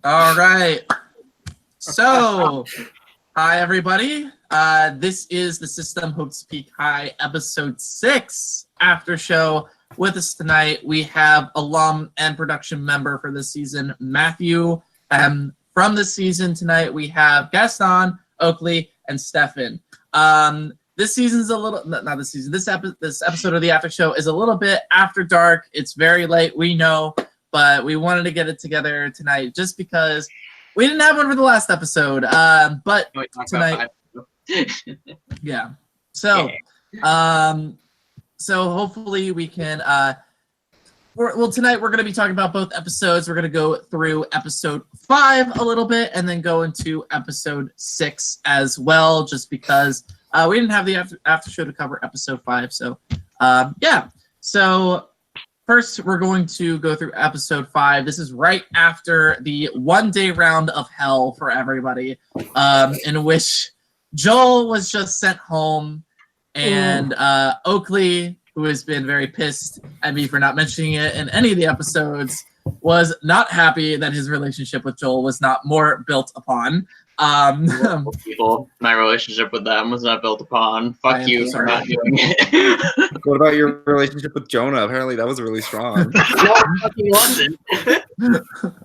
All right. So, hi everybody. This is the System Hopes Peak High episode 6 after show. With us tonight, we have alum and production member for this season, Matthew. From this season tonight, we have Gaston, Oakley, and Stefan. This season's a little, not this season, this episode of the after show is a little bit after dark. It's very late, we know, but we wanted to get it together tonight just because we didn't have one for the last episode. But tonight, yeah. So, so hopefully we can. Tonight we're going to be talking about both episodes. We're going to go through episode 5 a little bit, and then go into episode 6 as well, just because we didn't have the after show to cover episode 5. So, yeah. So. First, we're going to go through episode 5. This is right after the one-day round of hell for everybody, in which Joel was just sent home, and Oakley, who has been very pissed at me for not mentioning it in any of the episodes, was not happy that his relationship with Joel was not more built upon. People, my relationship with them was not built upon. Fuck you for not doing it. What about your relationship with Jonah? Apparently that was really strong. No, it fucking wasn't.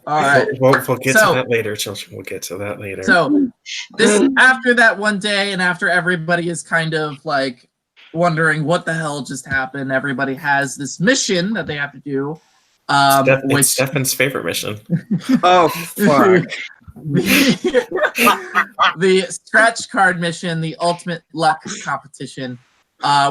All right. We'll get to that later, children. We'll get to that later. So, this after that one day, and after everybody is kind of like wondering what the hell just happened, everybody has this mission that they have to do. It's Stefan's favorite mission. Oh, fuck. The scratch card mission, the ultimate luck competition,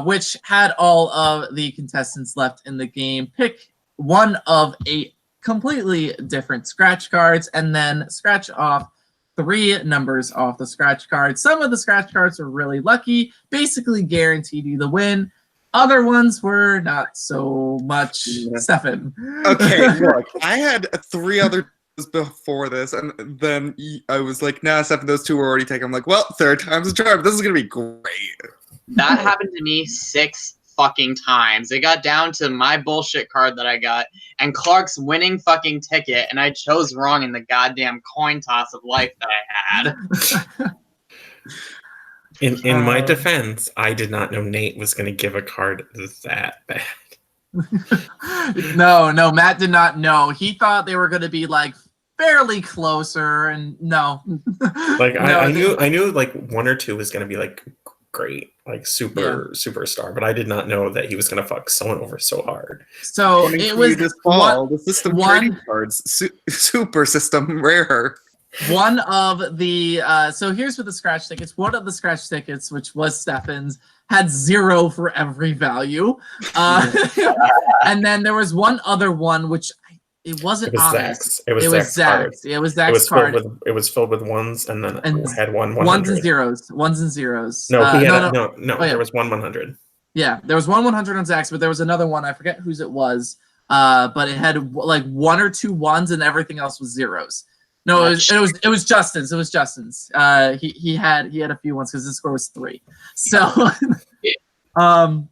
which had all of the contestants left in the game pick one of 8 completely different scratch cards and then scratch off 3 numbers off the scratch card. Some of the scratch cards were really lucky, basically guaranteed you the win. Other ones were not so much. Stefan. Okay, look, I had 3 other before this, and then I was like, nah, Stefan, those 2 were already taken. I'm like, well, third time's a charm. This is gonna be great. That happened to me 6 fucking times. It got down to my bullshit card that I got and Clark's winning fucking ticket, and I chose wrong in the goddamn coin toss of life that I had. In my defense, I did not know Nate was going to give a card that bad. No, Matt did not know. He thought they were going to be like fairly closer, and no. Like I knew like 1 or 2 was going to be like great, like superstar, but I did not know that he was going to fuck someone over so hard. So it was this fall. The system trading cards, super system rare. One of the so here's with the scratch tickets. One of the scratch tickets, which was Stefan's, had 0 for every value, and then there was one other one which it wasn't honest. It was Zach's. It was Zach's card. It was filled with ones, and then it had 100. Ones and zeros. No, he had no. Oh, yeah. There was 100. Yeah, there was 100 on Zach's, but there was another one. I forget whose it was. But it had like 1 or 2 ones, and everything else was zeros. No, it was Justin's. It was Justin's. He had a few ones because his score was 3. So, no,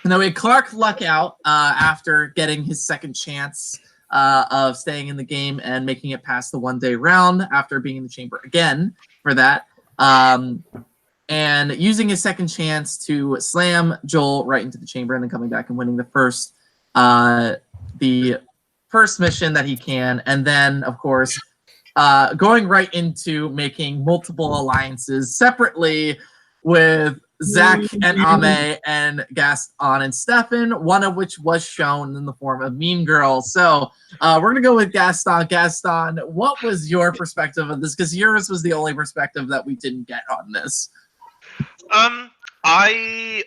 we had Clark luck out after getting his second chance of staying in the game and making it past the one-day round after being in the chamber again for that, and using his second chance to slam Joel right into the chamber and then coming back and winning the first mission that he can, and then of course. Going right into making multiple alliances separately with Zach and Ame and Gaston and Stefan, one of which was shown in the form of Mean Girl. So we're going to go with Gaston. Gaston, what was your perspective of this? Because yours was the only perspective that we didn't get on this. I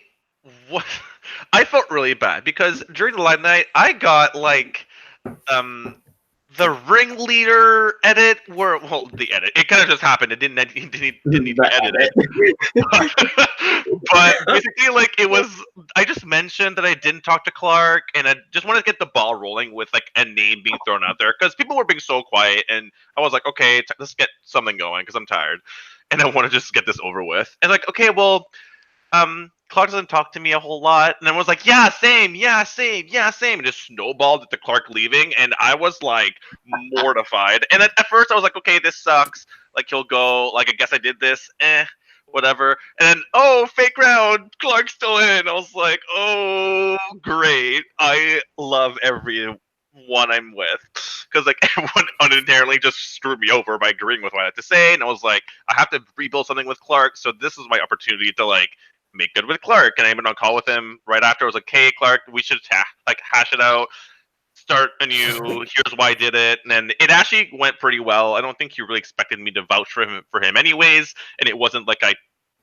felt really bad because during the live night, I got like the ringleader edit the edit. It kind of just happened. It didn't need to edit it. But basically, like, it was, I just mentioned that I didn't talk to Clark, and I just wanted to get the ball rolling with, like, a name being thrown out there, because people were being so quiet, and I was like, okay, let's get something going, because I'm tired, and I want to just get this over with. And, like, okay, well, Clark doesn't talk to me a whole lot. And everyone's like, yeah, same, yeah, same, yeah, same. And it just snowballed into Clark leaving. And I was like mortified. And at first I was like, okay, this sucks. Like he'll go, like I guess I did this, whatever. And then, oh, fake round, Clark's still in. I was like, oh, great. I love everyone I'm with. Because like everyone unintentionally just screwed me over by agreeing with what I had to say. And I was like, I have to rebuild something with Clark. So this is my opportunity to like make good with Clark. And I went on call with him right after. I was like, hey, Clark, we should hash it out. Start anew. Here's why I did it, and then it actually went pretty well. I don't think he really expected me to vouch for him anyways, and it wasn't like I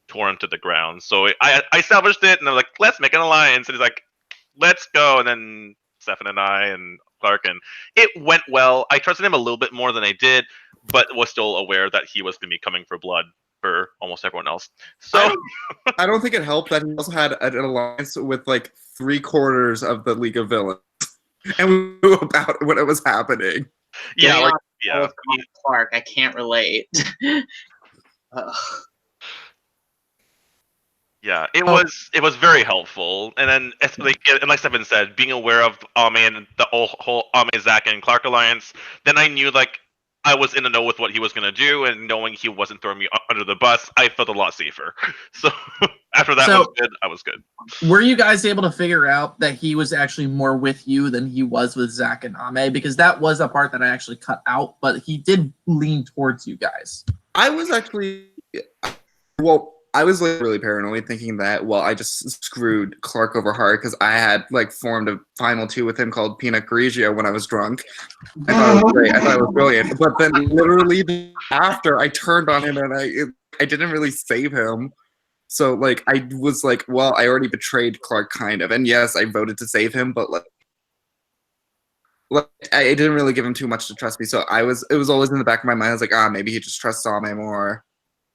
tore him to the ground. So I salvaged it, and I'm like, let's make an alliance, and he's like, let's go, and then Stefan and I and Clark, and it went well. I trusted him a little bit more than I did, but was still aware that he was going to be coming for blood for almost everyone else. So I don't think it helped that he also had an alliance with like 3/4 of the League of Villains. And we knew about what was happening. Yeah, like, Clark, I can't relate. Yeah, it was very helpful, and then like Stefan said, being aware of Ame and the whole Ame, Zach, and Clark alliance, then I knew like I was in the know with what he was gonna do, and knowing he wasn't throwing me under the bus, I felt a lot safer. So after that was good, I was good. Were you guys able to figure out that he was actually more with you than he was with Zach and Ame? Because that was a part that I actually cut out, but he did lean towards you guys. I was actually, I was like really paranoid, thinking that I just screwed Clark over hard because I had like formed a final two with him called Pinot Grigio when I was drunk. I thought it was great. I thought it was brilliant. But then literally after, I turned on him and I didn't really save him. So like I was like, well, I already betrayed Clark kind of, and yes, I voted to save him, but like I didn't really give him too much to trust me. So it was always in the back of my mind. I was like, maybe he just trusts Ame more.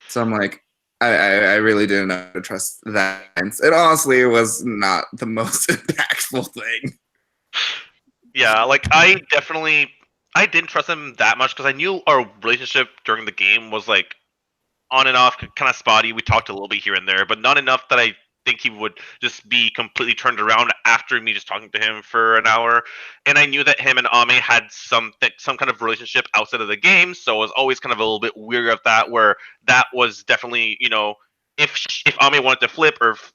So I'm like, I really didn't know how to trust that. It honestly was not the most impactful thing. Yeah, like I didn't trust him that much because I knew our relationship during the game was like on and off, kind of spotty. We talked a little bit here and there, but not enough that I think he would just be completely turned around after me just talking to him for an hour. And I knew that him and Ame had some kind of relationship outside of the game, so I was always kind of a little bit weary of that. Where that was definitely, if Ame wanted to flip or if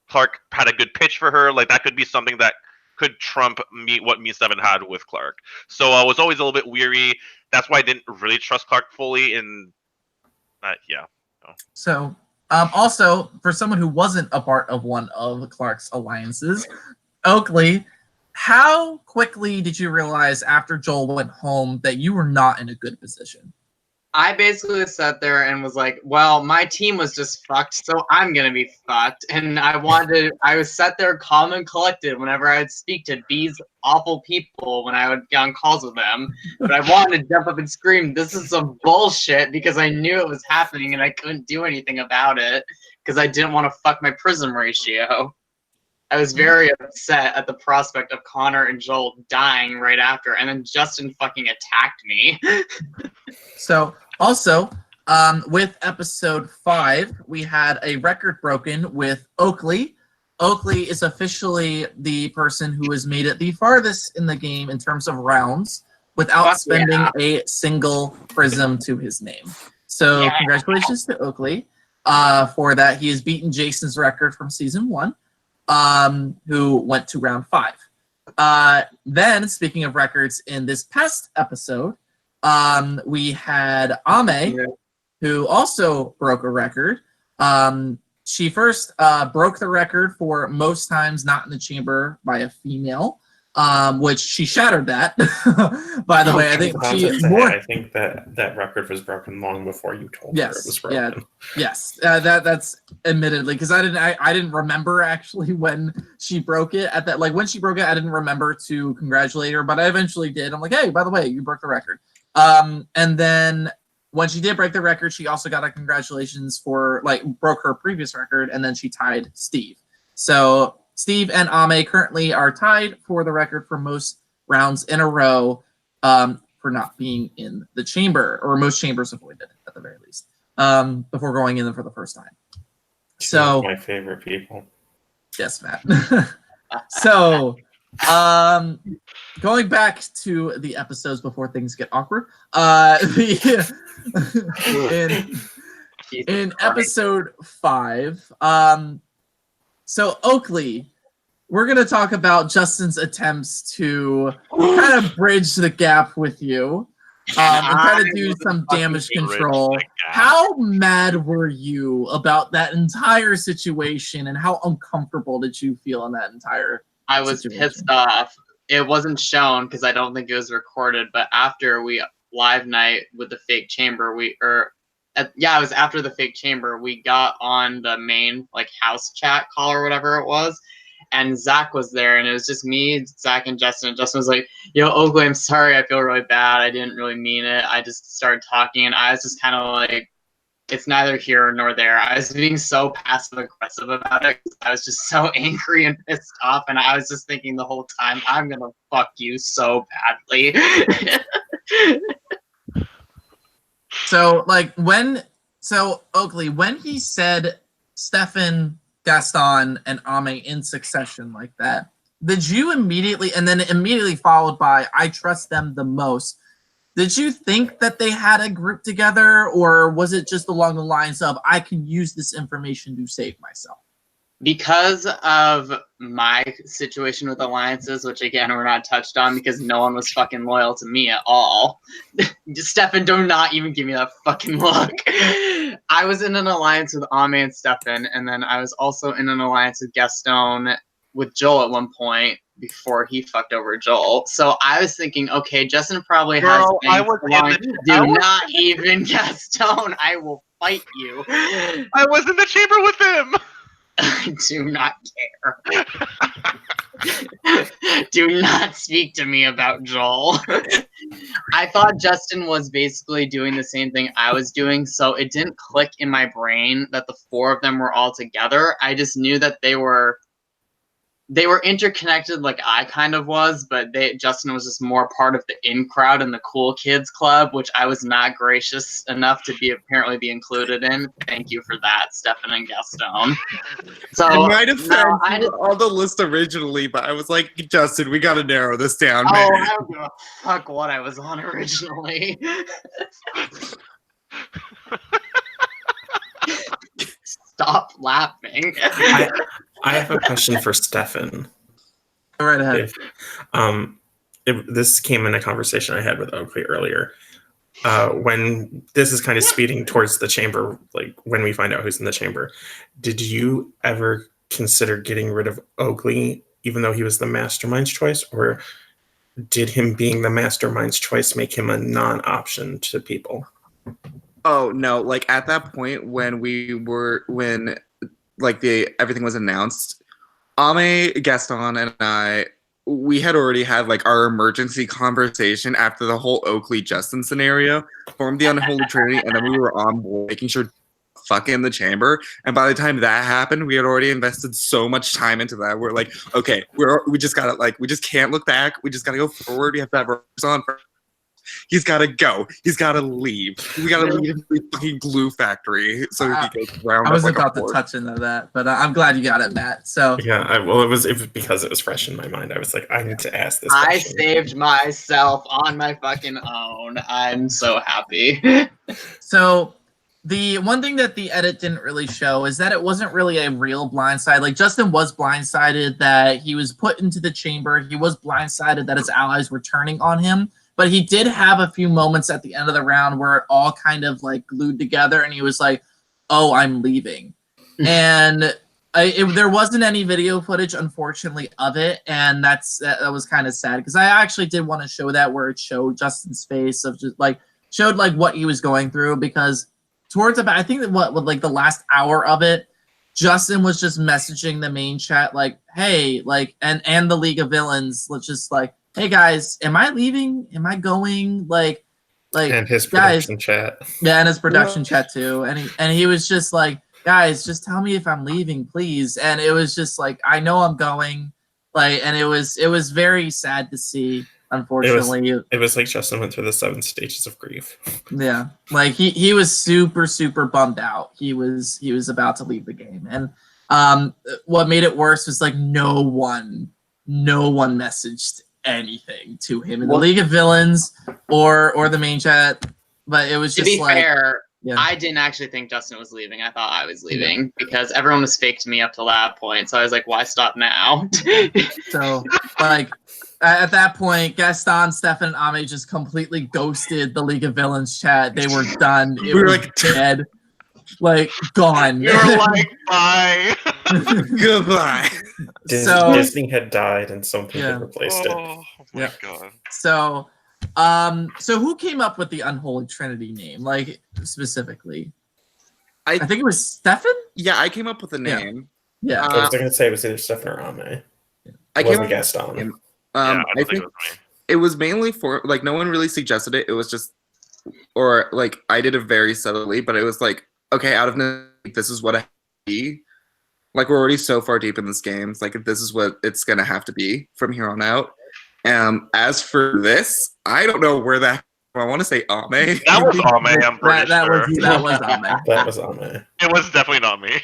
Clark had a good pitch for her, like that could be something that could trump what me and Stefan had with Clark. So I was always a little bit weary. That's why I didn't really trust Clark fully. And yeah. So. Also, for someone who wasn't a part of one of Clark's alliances, Oakley, how quickly did you realize after Joel went home that you were not in a good position? I basically sat there and was like, well, my team was just fucked, so I'm going to be fucked. And I was sat there calm and collected whenever I would speak to these awful people when I would get on calls with them. But I wanted to jump up and scream, this is some bullshit, because I knew it was happening and I couldn't do anything about it because I didn't want to fuck my prism ratio. I was very upset at the prospect of Connor and Joel dying right after, and then Justin fucking attacked me. So, also, with episode 5, we had a record broken with Oakley. Oakley is officially the person who has made it the farthest in the game in terms of rounds without spending a single prism to his name. So, congratulations to Oakley for that. He has beaten Jason's record from Season 1. Who went to round 5. Then, speaking of records, in this past episode, we had Ame, who also broke a record. She first broke the record for most times not in the chamber by a female, which she shattered that. By the way, I think I think that record was broken long before you told her it was broken. Yes, that's admittedly because I didn't remember actually when she broke it at that. Like when she broke it, I didn't remember to congratulate her, but I eventually did. I'm like, hey, by the way, you broke the record. And then when she did break the record, she also got a congratulations for broke her previous record, and then she tied Steve. So Steve and Ame currently are tied for the record for most rounds in a row for not being in the chamber, or most chambers avoided at the very least, before going in for the first time. So my favorite people. yes, Matt. So, going back to the episodes before things get awkward, in episode 5, so Oakley, we're gonna talk about Justin's attempts to kind of bridge the gap with you, and try to do some damage control. How mad were you about that entire situation, and how uncomfortable did you feel in that entire I was situation? pissed off. It wasn't shown because I don't think it was recorded, but after we live night with the fake chamber, it was after the fake chamber, we got on the main like house chat call or whatever it was, and Zach was there, and it was just me, Zach, and Justin. And Justin was like, "Yo, Oakley, I'm sorry. I feel really bad. I didn't really mean it. I just started talking, and I was just kind of like, it's neither here nor there." I was being so passive aggressive about it. I was just so angry and pissed off, and I was just thinking the whole time, I'm gonna fuck you so badly. So, Oakley, when he said Stefan, Gaston, and Ame in succession like that, did you immediately, and then immediately followed by, I trust them the most, did you think that they had a group together, or was it just along the lines of, I can use this information to save myself? Because of my situation with alliances, which again we're not touched on because no one was fucking loyal to me at all. Stefan, do not even give me that fucking look. I was in an alliance with Ame and Stefan, and then I was also in an alliance with Gaston with Joel at one point before he fucked over Joel. So I was thinking, okay, Justin probably has not even Gaston. I will fight you. I was in the chamber with him. I do not care. Do not speak to me about Joel. I thought Justin was basically doing the same thing I was doing, so it didn't click in my brain that the four of them were all together. I just knew that they were interconnected like I kind of was, but Justin was just more part of the in crowd and the cool kids club, which I was not gracious enough to apparently be included in. Thank you for that, Stefan and Gaston. So I might have found on the list originally, but I was like, Justin, we got to narrow this down. Oh, man. I don't give a fuck what I was on originally. Stop laughing. I have a question for Stefan. Go right ahead. This came in a conversation I had with Oakley earlier. When this is kind of speeding towards the chamber, like when we find out who's in the chamber, did you ever consider getting rid of Oakley, even though he was the mastermind's choice, or did him being the mastermind's choice make him a non-option to people? Oh no! Like at that point when everything was announced, Ame, Gaston, and I, we had already had like our emergency conversation after the whole Oakley Justin scenario, formed the unholy trinity, and then we were on board making sure fuck in the chamber. And by the time that happened, we had already invested so much time into that. We're like, okay, we just gotta we just can't look back. We just gotta go forward. We have to have our on. He's got to go. He's got to leave. We got to leave the fucking glue factory so he goes round. I was about to touch into that, but I'm glad you got it, Matt. So yeah, it was because it was fresh in my mind. I was like, I need to ask this. I saved myself on my fucking own. I'm so happy. So the one thing that the edit didn't really show is that it wasn't really a real blindside. Like Justin was blindsided that he was put into the chamber. He was blindsided that his allies were turning on him. But he did have a few moments at the end of the round where it all kind of like glued together, and he was like, "Oh, I'm leaving." And there wasn't any video footage, unfortunately, of it, and that was kind of sad because I actually did want to show that where it showed Justin's face of just like showed like what he was going through, because towards about I think that like the last hour of it, Justin was just messaging the main chat like, "Hey, like," and the League of Villains, let's just like, "Hey guys, am I leaving? Am I going?" Like and his guys, production chat. Yeah, and his production chat too. And he was just like, "Guys, just tell me if I'm leaving, please." And it was just like, I know I'm going. Like, and it was very sad to see. unfortunately. It was like Justin went through the 7 stages of grief. Yeah, like he was super bummed out. He was about to leave the game, and what made it worse was like no one messaged anything to him in the League of Villains or the main chat, but it was To just be like, fair, yeah. I didn't actually think Justin was leaving. I thought I was leaving because everyone was fake to me up to that point. So I was like, why stop now? So, like, at that point, Gaston, Stefan, and Ame just completely ghosted the League of Villains chat. They were done. It We were was like, dead. Like, gone. You're like, bye. Goodbye. So- Disney had died and something had replaced it. Oh my Yeah. god. So, so who came up with the Unholy Trinity name, like, specifically? I think it was Stefan? Yeah, I came up with a name. Yeah. I was going to say it was either Stefan or Ame. I It came wasn't up Gaston. with Yeah, I I don't think think it was me. it was mainly for like no one really suggested it. It was just, or like I did it very subtly, but it was like, okay, out of necessity, this is what I have to be. Like we're already so far deep in this game. It's like this is what it's gonna have to be from here on out. As for this, I don't know where that. I want to say Ame. That was Ame, I'm pretty that sure. was Ame. That was Ame. It was definitely not me.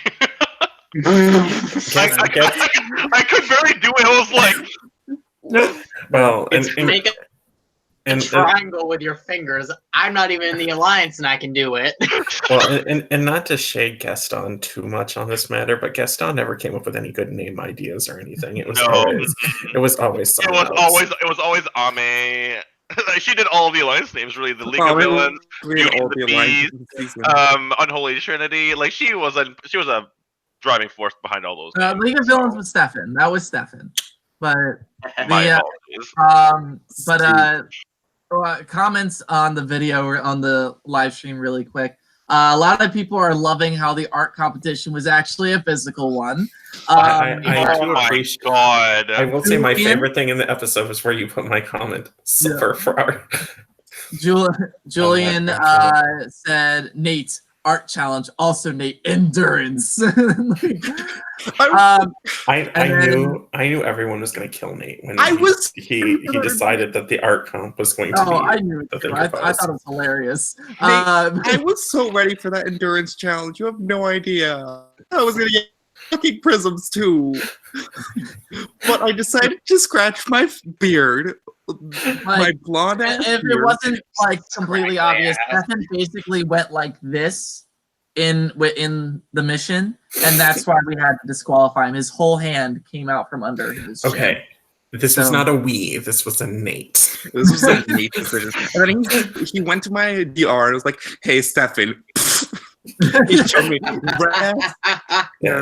Guess- I could barely do it. I was like, well, It's make a and triangle with your fingers. I'm not even in the alliance and I can do it. well, and not to shade Gaston too much on this matter, but Gaston never came up with any good name ideas or anything. It was No. always someone else. it was always Ame. She did all of the alliance names, really. The League of Oh, we were Villains, doing Beauty all and the the alliances Beast, in season. Unholy Trinity. Like she was a driving force behind all those. names, League of Villains was Stefan. That was Stefan. But My the, apologies. comments on the video or on the live stream really quick. A lot of people are loving how the art competition was actually a physical one. I Oh my god! I will say my Julian? favorite thing in the episode was where you put my comment. Silver for art. Julian said, Nate, art challenge. Also, Nate, endurance. I knew everyone was going to kill Nate when he decided that the art comp was going to be. I knew it. the thing I proposed. thought it was hilarious. I was so ready for that endurance challenge. You have no idea. I was gonna get fucking prisms too, but I decided to scratch my beard, my blonde ass if beard. it wasn't like completely obvious, Stefan basically went like this in the mission, and that's why we had to disqualify him. His whole hand came out from under his chin. Okay. This was not a we. This was a Nate. This was a neat decision. And then he went to my DR and was like, "Hey, Stefan." He showed me. Yeah,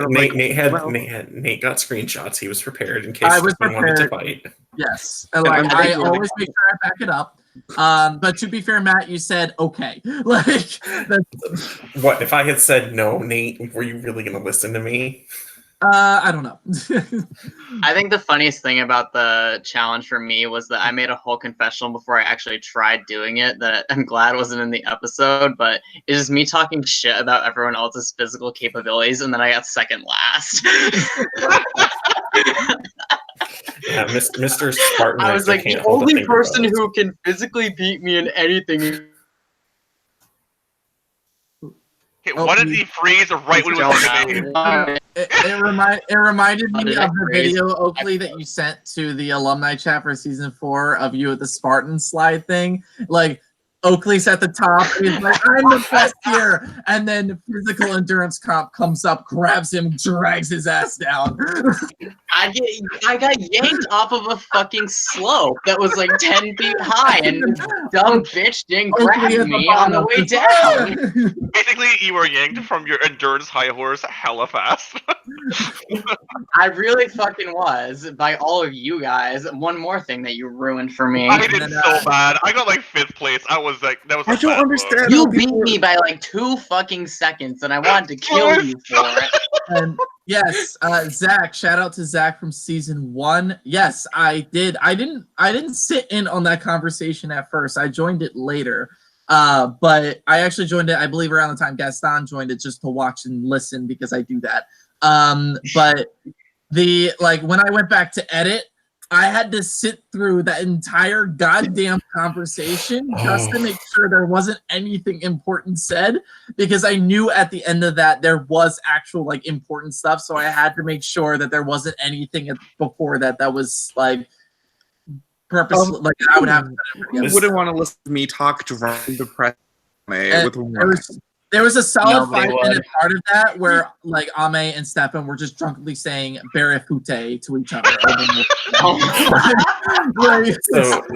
I'm Nate, like, Nate well- got screenshots. He was prepared in case I was he wanted to prepared. fight. Yes, and like I'm I very always make sure I back it up. But to be fair, Matt, you said okay. Like, that's, What if I had said no, Nate? Were you really going to listen to me? I don't know. I think the funniest thing about the challenge for me was that I made a whole confessional before I actually tried doing it that I'm glad wasn't in the episode, but it's just me talking shit about everyone else's physical capabilities, and then I got second last. Yeah, Mr. Spartan. I was like, the only person who can physically beat me in anything. Okay, why did he freeze right when he was talking? It reminded me did of I the freeze? video, Oakley, that you sent to the alumni chat for season 4 of you at the Spartan slide thing. Like, Oakley's at the top, and he's like, I'm the best here. And then physical endurance comp comes up, grabs him, drags his ass down. I got yanked off of a fucking slope that was like 10 feet high, and this dumb bitch didn't grab Oakley at the me on the bottom. way down. Basically, you were yanked from your endurance high horse hella fast. I really fucking was by all of you guys. One more thing that you ruined for me. I did so bad. I got like 5th place. I was like, that was. I don't understand. You beat me by like 2 fucking seconds, and I wanted to kill you for it. And yes, Zach, shout out to Zach from season 1. Yes, I did. I didn't sit in on that conversation at first. I joined it later. But I actually joined it, I believe, around the time Gaston joined it, just to watch and listen because I do that. But when I went back to edit, I had to sit through that entire goddamn conversation just to make sure there wasn't anything important said, because I knew at the end of that there was actual like important stuff. So I had to make sure that there wasn't anything before that was like purposeful. Like I would have. Who wouldn't want to listen to me talk drunk, depressed with There was a solid Nobody 5-minute part of that where like Ame and Stefan were just drunkenly saying "Barefute" to each other.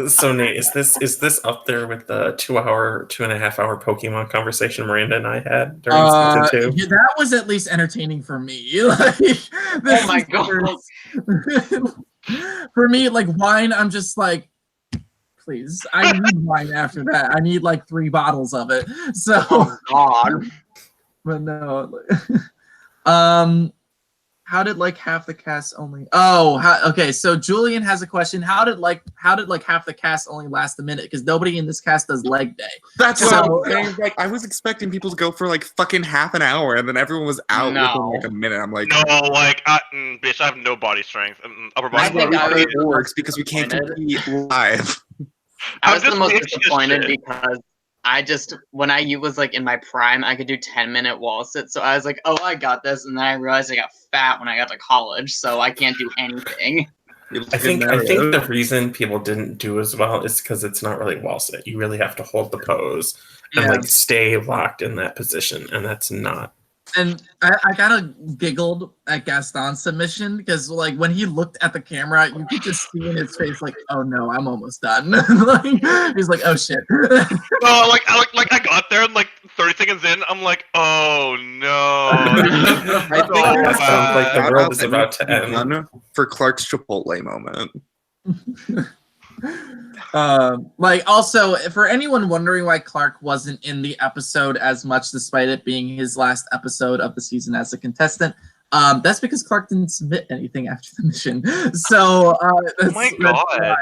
So Nate, is this up there with the 2.5 hour Pokemon conversation Miranda and I had during season 2? Yeah, that was at least entertaining for me. Like, Oh my god. For me, like wine, I'm just like, please, I need wine after that. I need like 3 bottles of it. So, God. but no. How did like half the cast only? Okay. So Julian has a question. How did like half the cast only last a minute? Because nobody in this cast does leg day. That's what I'm saying. Like, I was expecting people to go for like fucking half an hour, and then everyone was out within like a minute. I'm like, No, like, bitch, I have no body strength. Upper body I think strength. I was works because we can't compete live. I I'm was the just most lazy as disappointed shit. because when I was like in my prime, I could do 10-minute wall sits. So I was like, oh, I got this. And then I realized I got fat when I got to college, so I can't do anything. I think the reason people didn't do as well is because it's not really wall sit. You really have to hold the pose and Yeah. like stay locked in that position, and that's not. And I kind of giggled at Gaston's submission because, like, when he looked at the camera, you could just see in his face, like, "Oh no, I'm almost done." Like, he's like, "Oh shit." No, like I got there and like 30 seconds in, I'm like, oh no. I think That sounds like the Shout world out is that about to needs be end. done for Clark's Chipotle moment. Like, also, for anyone wondering why Clark wasn't in the episode as much, despite it being his last episode of the season as a contestant, that's because Clark didn't submit anything after the mission. So, Oh my god.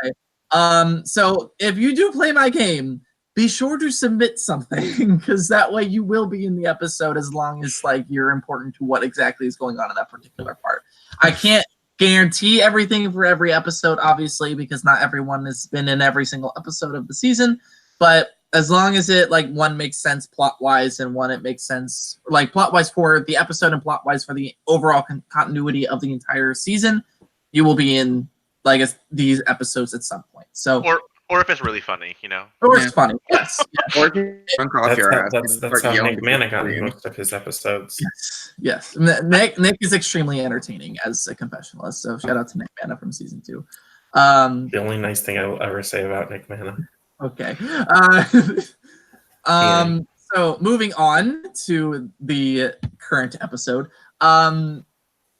why. So if you do play my game, be sure to submit something, because that way you will be in the episode as long as like you're important to what exactly is going on in that particular part. I can't guarantee everything for every episode, obviously, because not everyone has been in every single episode of the season, but as long as it like one makes sense plot wise and one it makes sense like plot wise for the episode and plot wise for the overall continuity of the entire season, you will be in like these episodes at some point. So Or if it's really funny, you know. or it's funny, yes. Or drunk off your ass. That's how Nick Mana got in most of his episodes. Yes. Nick is extremely entertaining as a confessionalist, so shout out to Nick Mana from season 2. The only nice thing I will ever say about Nick Mana. Okay. So moving on to the current episode.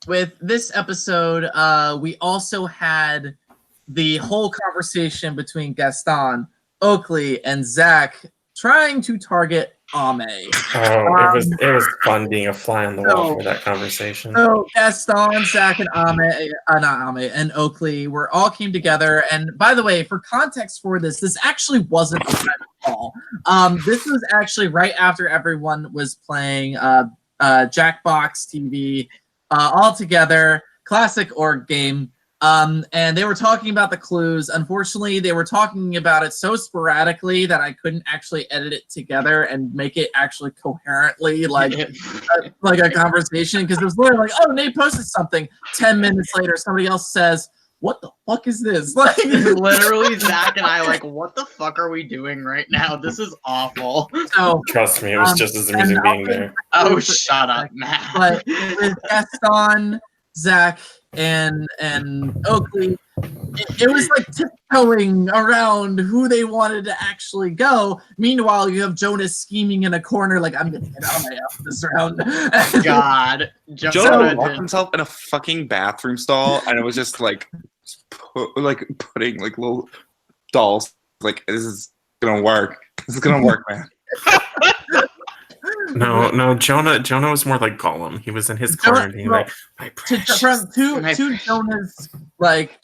With this episode, we also had the whole conversation between Gaston, Oakley, and Zach trying to target Ame. It was fun being a fly on the wall for that conversation. So Gaston, Zach, and and Oakley were all came together. And by the way, for context for this actually wasn't a private call. This was actually right after everyone was playing Jackbox TV all together, classic org game. And they were talking about the clues. Unfortunately, they were talking about it so sporadically that I couldn't actually edit it together and make it actually coherently like a conversation, because it was literally like, oh, Nate posted something. 10 minutes later, somebody else says, what the fuck is this? Like, literally, Zach and I like, what the fuck are we doing right now? This is awful. So trust me, it was just as amusing being there. Oh, shut up, Matt. But with Gaston, Zach, and Oakley, it was like tiptoeing around who they wanted to actually go. Meanwhile, you have Jonas scheming in a corner like, I'm gonna get out of my ass this round. God, Jonah locked himself in a fucking bathroom stall, and it was just like putting like little dolls. Like, this is gonna work. This is gonna work, man. No, Jonah was more like Gollum. He was in his corner being like, my precious. From two Jonah's like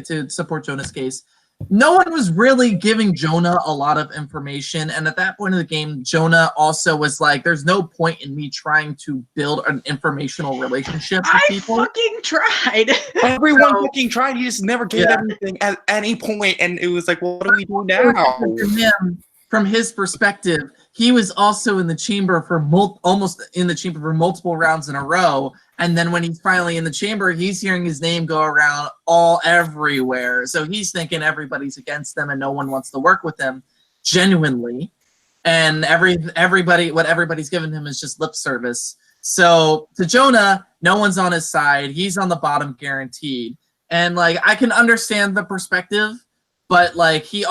to support Jonah's case. no one was really giving Jonah a lot of information. And at that point in the game, Jonah also was like, there's no point in me trying to build an informational relationship with people. fucking tried. Everyone fucking tried. He just never gave everything at any point, and it was like, well, what do we do now? From his perspective, he was also in the chamber for almost in the chamber for multiple rounds in a row. And then when he's finally in the chamber, he's hearing his name go around everywhere. So he's thinking everybody's against them and no one wants to work with him genuinely. And everybody, what everybody's given him is just lip service. So to Jonah, no one's on his side. He's on the bottom guaranteed. And like, I can understand the perspective, but like, he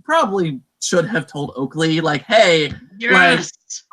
probably should have told Oakley, like, hey, like,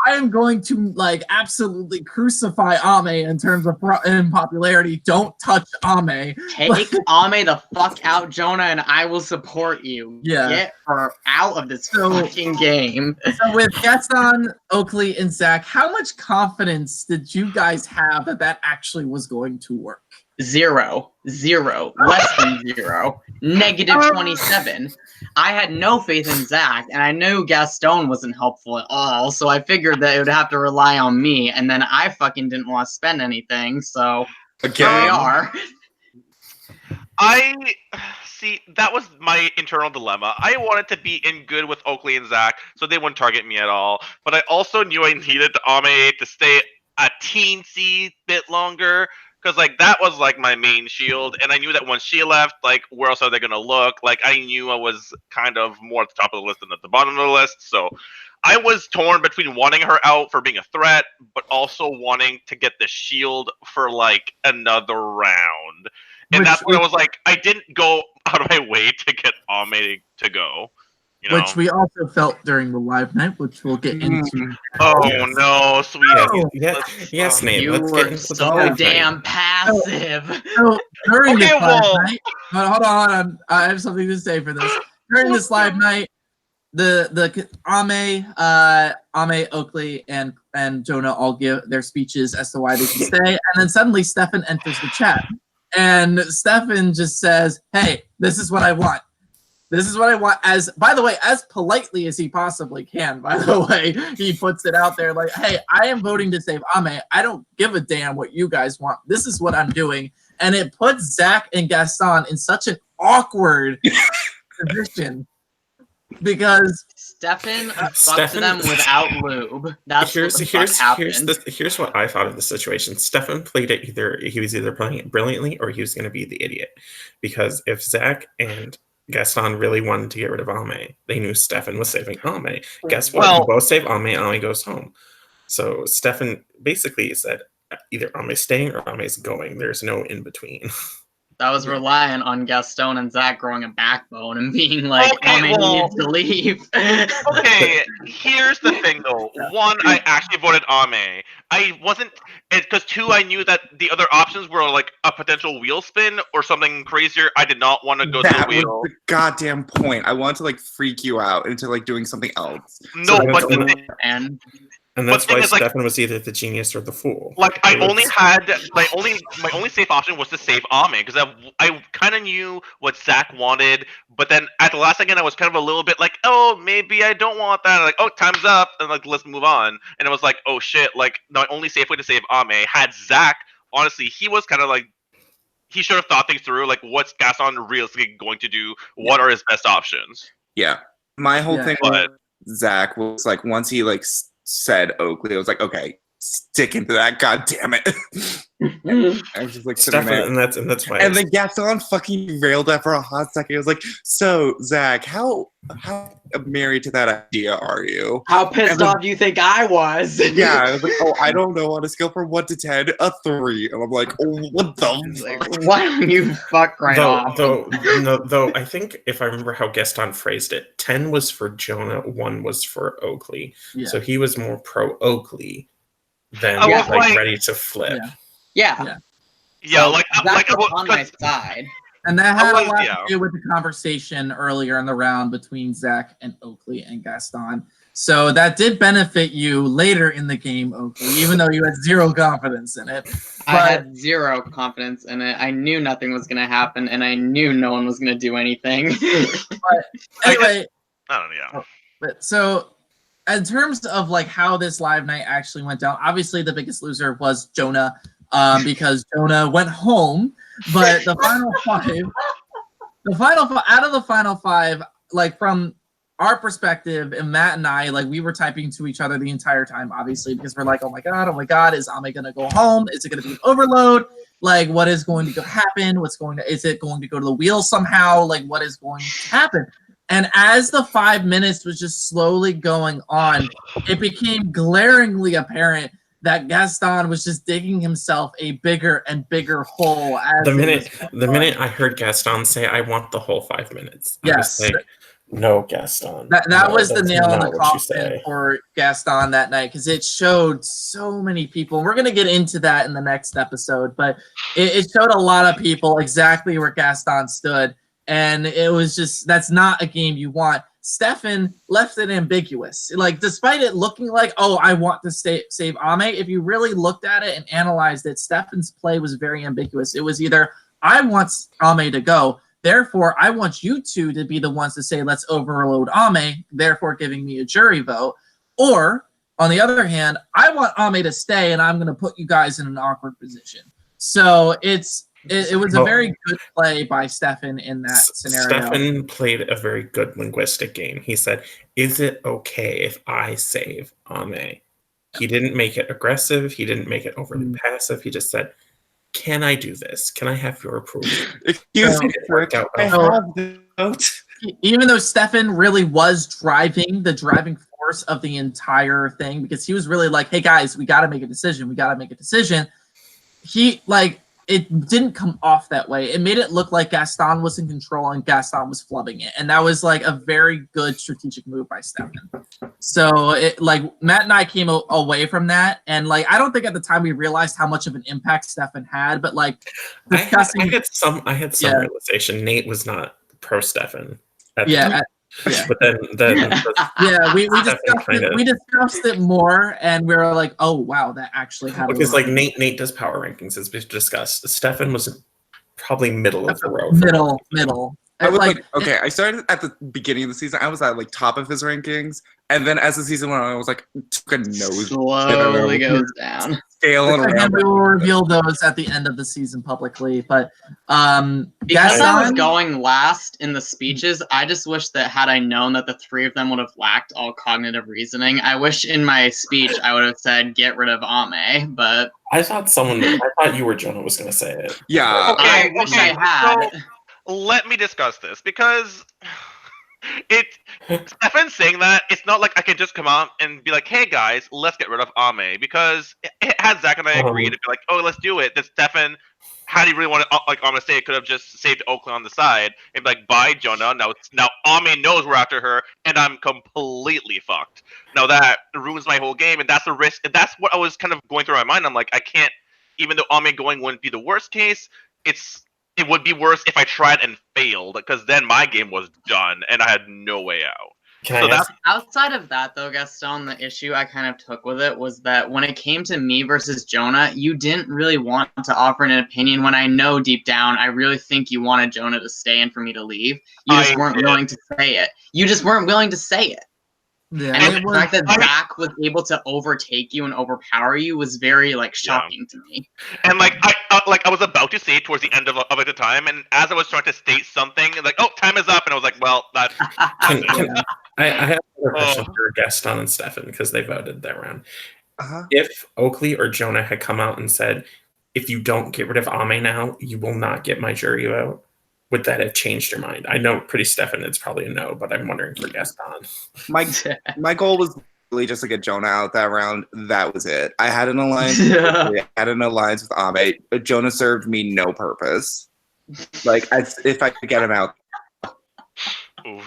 I am going to like absolutely crucify Ame in terms of in popularity. Don't touch Ame. Take Ame the fuck out, Jonah, and I will support you. Yeah. Get her out of this fucking game. So with Gaston, Oakley, and Zach, how much confidence did you guys have that actually was going to work? Zero. Less than zero. -27. I had no faith in Zach, and I knew Gaston wasn't helpful at all, so I figured that it would have to rely on me, and then I fucking didn't want to spend anything, so here we are. See, that was my internal dilemma. I wanted to be in good with Oakley and Zach, so they wouldn't target me at all, but I also knew I needed Ame to stay a teensy bit longer, because like that was like my main shield, and I knew that once she left, like where else are they gonna look? Like I knew I was kind of more at the top of the list than at the bottom of the list, so I was torn between wanting her out for being a threat, but also wanting to get the shield for like another round. And that's where I was like, I didn't go out of my way to get Ame to go. You know? Which we also felt during the live night, which we'll get into. Oh no, sweet. Yes, Nate. You Let's were get into so damn passive. So during this Okay, live well- night, hold on, I have something to say for this. During this live night, the Ame, Oakley, and Jonah all give their speeches as to why they should stay, and then suddenly Stefan enters the chat, and Stefan just says, "Hey, this is what I want. This is what I want," as, by the way, as politely as he possibly can, by the way. He puts it out there like, hey, I am voting to save Ame. I don't give a damn what you guys want. This is what I'm doing. And it puts Zach and Gaston in such an awkward position because Stefan fucked them without lube. That's what the fuck happened. Here's what I thought of the situation. Stefan played it he was either playing it brilliantly or he was going to be the idiot. Because if Zach and Gaston really wanted to get rid of Ame, they knew Stefan was saving Ame. Guess what? Well, you both save Ame goes home. So Stefan basically said either Ame's staying or Ame's going. There's no in between. That was relying on Gaston and Zach growing a backbone and being like, Ame needs to leave. Okay, here's the thing though. One, I actually voted Ame. I wasn't, because two, I knew that the other options were like a potential wheel spin or something crazier. I did not want to go to the That wheel. was the goddamn point. I wanted to like freak you out into like doing something else. No, So but And And that's But the why thing is, like- Stefan was either the genius or the fool. like I It was- only had my only safe option was to save Ame because I kind of knew what Zach wanted, but then at the last second I was kind of a little bit like, oh, maybe I don't want that. Like, oh, time's up, and like let's move on. And it was like, oh shit, like my only safe way to save Ame had Zach. Honestly, he was kind of like, he should have thought things through. Like, what's Gaston realistically going to do? What are his best options? Yeah. My whole Yeah. thing But- with Zach was like, once he like said Oakley, I was like, okay, stick into that, god damn it. I was just like sitting Stefan, there. and that's why. And then Gaston fucking railed that for a hot second. I was like, so Zach, how married to that idea are you? how pissed And then- off do you think I was? Yeah, I was like, oh, I don't know, on a scale from 1 to 10, a 3. And I'm like, oh, what the Like, why don't you fuck right off? Though I think if I remember how Gaston phrased it, 10 was for Jonah, 1 was for Oakley. Yeah. So he was more pro Oakley than I was like- ready to flip. Yeah. Yeah. Yeah, So like Zach I was on my was, side. And that had a lot yeah. to do with the conversation earlier in the round between Zach and Oakley and Gaston. So that did benefit you later in the game, Oakley, even though you had zero confidence in it. I had zero confidence in it. I knew nothing was going to happen, and I knew no one was going to do anything. But anyway, I don't know. Yeah. but so in terms of like how this live night actually went down, obviously the biggest loser was Jonah, because Jonah went home. But the final five, out of the final five, like from our perspective, and Matt and I, like we were typing to each other the entire time, obviously, because we're like, oh my god, is Ame gonna go home? Is it gonna be an overload? Like, what is going to happen? Is it going to go to the wheel somehow? Like, what is going to happen? And as the 5 minutes was just slowly going on, it became glaringly apparent that Gaston was just digging himself a bigger and bigger hole. As the minute I heard Gaston say, "I want the whole 5 minutes," yes, I was like, "No, Gaston." That was the that's nail in not the what you coffin say. for Gaston that night, because it showed so many people. We're gonna get into that in the next episode, but it showed a lot of people exactly where Gaston stood, and it was just, that's not a game you want. Stefan left it ambiguous. Like, despite it looking like, oh, I want to save Ame, if you really looked at it and analyzed it, Stefan's play was very ambiguous. It was either, I want Ame to go, therefore I want you two to be the ones to say, let's overload Ame, therefore giving me a jury vote. Or, on the other hand, I want Ame to stay and I'm going to put you guys in an awkward position. So it was a very good play by Stefan in that scenario. Stefan played a very good linguistic game. He said, "Is it okay if I save Ame?" He didn't make it aggressive. He didn't make it overly passive. He just said, "Can I do this? Can I have your approval?" Excuse me, It worked out I well. have the vote. Even though Stefan really was driving force of the entire thing, because he was really like, hey guys, we got to make a decision. He, like, it didn't come off that way. It made it look like Gaston was in control and Gaston was flubbing it. And that was like a very good strategic move by Stefan. So it, like, Matt and I came away from that. And like, I don't think at the time we realized how much of an impact Stefan had, but like discussing. I had some realization. Nate was not pro Stefan. Yeah. But then we discussed it more, and we were like, oh wow, that actually happened. Because like Nate does power rankings, as we've discussed. Stefan was probably middle of the road. Middle. I was like, okay, I started at the beginning of the season. I was at like top of his rankings, and then as the season went on, I was like, took a nose. Slowly goes down. Scaling around. We will reveal those at the end of the season publicly, but because I was going last in the speeches, I just wish that had I known that the three of them would have lacked all cognitive reasoning, I wish in my speech I would have said get rid of Ame, but I thought you or Jonah was going to say it. Yeah. I wish I had. So, let me discuss this, because Stefan saying that, it's not like I can just come out and be like, hey guys, let's get rid of Ame, because had Zach and I agreed to be like, oh, let's do it, that Stefan, had he really wanted like Ame to stay, could have just saved Oakland on the side and be like, bye Jonah, now Ame knows we're after her and I'm completely fucked. Now that ruins my whole game, and that's the risk, and that's what I was kind of going through my mind. I'm like, I can't, even though Ame going wouldn't be the worst case, it would be worse if I tried and failed, because then my game was done and I had no way out. That's outside of that, though, Gaston, the issue I kind of took with it was that when it came to me versus Jonah, you didn't really want to offer an opinion when I know deep down I really think you wanted Jonah to stay and for me to leave. You just weren't willing to say it. Yeah, and the fact that Zach was able to overtake you and overpower you was very shocking to me. And I was about to say it towards the end of it the time, and as I was trying to state something, like, oh, time is up, and I was like, well, that. I have another question for Gaston and Stefan, because they voted that round. If Oakley or Jonah had come out and said, if you don't get rid of Ame now, you will not get my jury vote, would that have changed your mind? I know pretty Stefan, it's probably a no, but I'm wondering for Gaston. My goal was really just to get Jonah out that round. That was it. I had an alliance. With Ame, but Jonah served me no purpose. Like, if I could get him out. It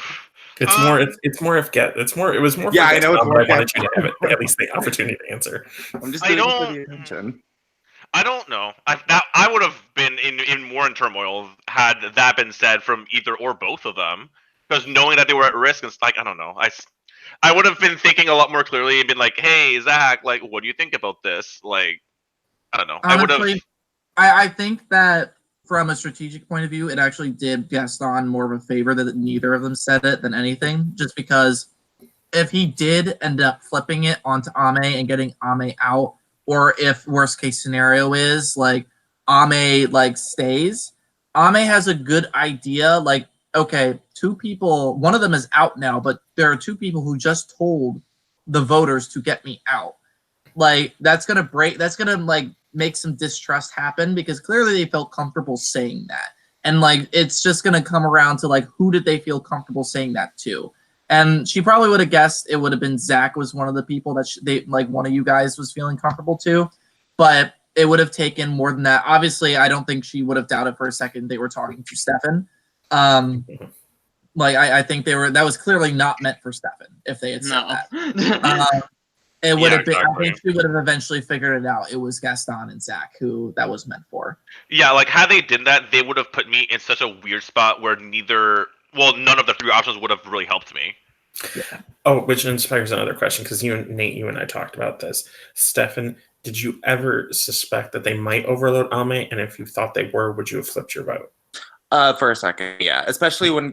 was more. Yeah, I know. I wanted you to have it, at least the opportunity to answer. I'm just doing it for the attention. I don't know. I would have been in more in turmoil had that been said from either or both of them. because knowing that they were at risk, it's like I don't know. I would have been thinking a lot more clearly and been like, "Hey, Zach, like, what do you think about this?" Like, I don't know. Honestly, I think that from a strategic point of view, it actually did Gaston more of a favor that neither of them said it than anything. Just because if he did end up flipping it onto Ame and getting Ame out, or if worst case scenario is like Ame like stays, Ame has a good idea. Like, okay, two people, one of them is out now, but there are two people who just told the voters to get me out. Like, that's gonna like make some distrust happen because clearly they felt comfortable saying that. And like it's just gonna come around to like who did they feel comfortable saying that to? And she probably would have guessed it would have been Zach was one of the people that they like one of you guys was feeling comfortable to, but it would have taken more than that. Obviously, I don't think she would have doubted for a second they were talking to Stefan. Like I think that was clearly not meant for Stefan if they had said that. It would have been. Exactly. I think she would have eventually figured it out. It was Gaston and Zach who that was meant for. Yeah, like had they did that, they would have put me in such a weird spot where none of the three options would have really helped me. Yeah. Oh, which inspires another question because Nate, you and I talked about this. Stefan, did you ever suspect that they might overload Ame? And if you thought they were, would you have flipped your vote? For a second, yeah. Especially when